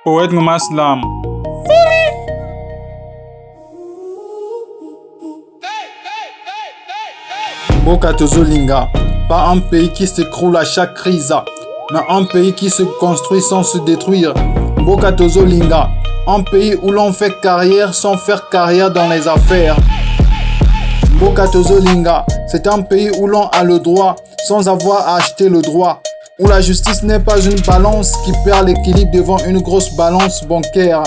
Poète Ngoma Slam. Mboka Tozolinga, pas un pays qui s'écroule à chaque crise, mais un pays qui se construit sans se détruire. Mboka Tozolinga, un pays où l'on fait carrière sans faire carrière dans les affaires. Mboka Tozolinga, c'est un pays où l'on a le droit sans avoir à acheter le droit. Où la justice n'est pas une balance qui perd l'équilibre devant une grosse balance bancaire.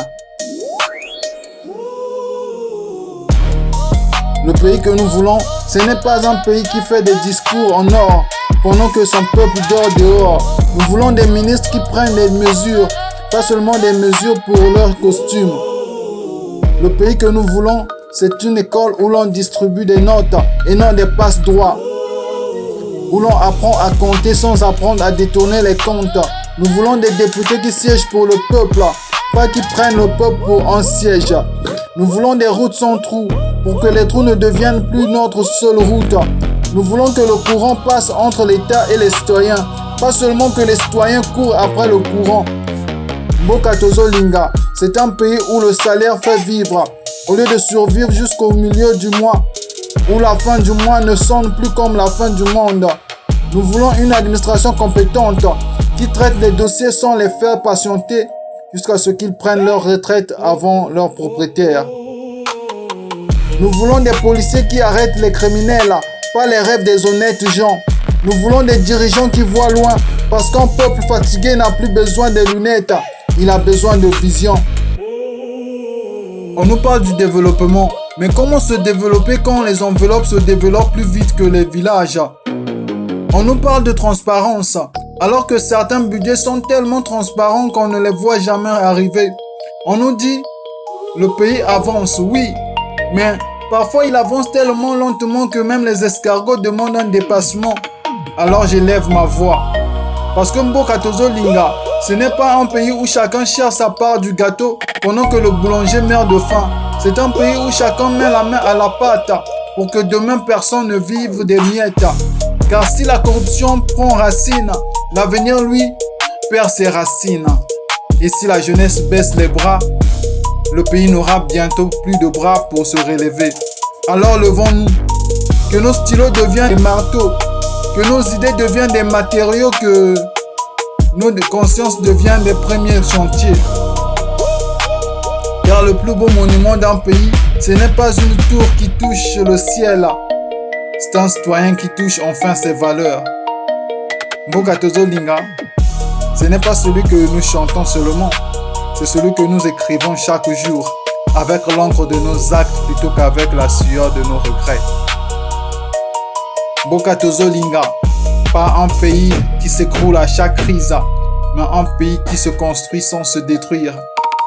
Le pays que nous voulons, ce n'est pas un pays qui fait des discours en or pendant que son peuple dort dehors. Nous voulons des ministres qui prennent des mesures, pas seulement des mesures pour leur costume. Le pays que nous voulons, c'est une école où l'on distribue des notes et non des passe-droits. Où l'on apprend à compter sans apprendre à détourner les comptes. Nous voulons des députés qui siègent pour le peuple, pas qui prennent le peuple pour un siège. Nous voulons des routes sans trous, pour que les trous ne deviennent plus notre seule route. Nous voulons que le courant passe entre l'État et les citoyens, pas seulement que les citoyens courent après le courant. Mboka Tozolinga, c'est un pays où le salaire fait vivre, au lieu de survivre jusqu'au milieu du mois, où la fin du mois ne sonne plus comme la fin du monde. Nous voulons une administration compétente qui traite les dossiers sans les faire patienter jusqu'à ce qu'ils prennent leur retraite avant leurs propriétaires. Nous voulons des policiers qui arrêtent les criminels, pas les rêves des honnêtes gens. Nous voulons des dirigeants qui voient loin, parce qu'un peuple fatigué n'a plus besoin de lunettes, il a besoin de vision. On nous parle du développement, mais comment se développer quand les enveloppes se développent plus vite que les villages? On nous parle de transparence, alors que certains budgets sont tellement transparents qu'on ne les voit jamais arriver. On nous dit, le pays avance, oui, mais parfois il avance tellement lentement que même les escargots demandent un dépassement. Alors j'élève ma voix. Parce que Mboka Tozolinga, ce n'est pas un pays où chacun cherche sa part du gâteau pendant que le boulanger meurt de faim. C'est un pays où chacun met la main à la pâte pour que demain personne ne vive des miettes. Car si la corruption prend racine, l'avenir lui perd ses racines. Et si la jeunesse baisse les bras, le pays n'aura bientôt plus de bras pour se relever. Alors levons-nous, que nos stylos deviennent des marteaux, que nos idées deviennent des matériaux, que nos consciences deviennent des premiers chantiers. Car le plus beau monument d'un pays, ce n'est pas une tour qui touche le ciel, c'est un citoyen qui touche enfin ses valeurs. Mboka Tozolinga, ce n'est pas celui que nous chantons seulement, c'est celui que nous écrivons chaque jour, avec l'encre de nos actes plutôt qu'avec la sueur de nos regrets. Mboka Tozolinga, pas un pays qui s'écroule à chaque crise, mais un pays qui se construit sans se détruire.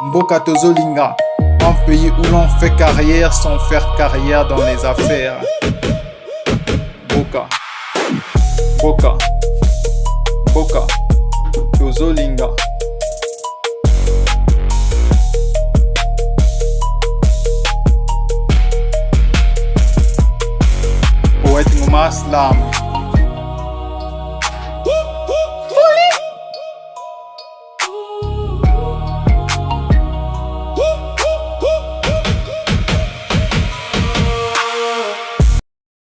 Mboka Tozolinga, un pays où l'on fait carrière sans faire carrière dans les affaires. Mboka Tozolinga. Poète Ngoma Slam.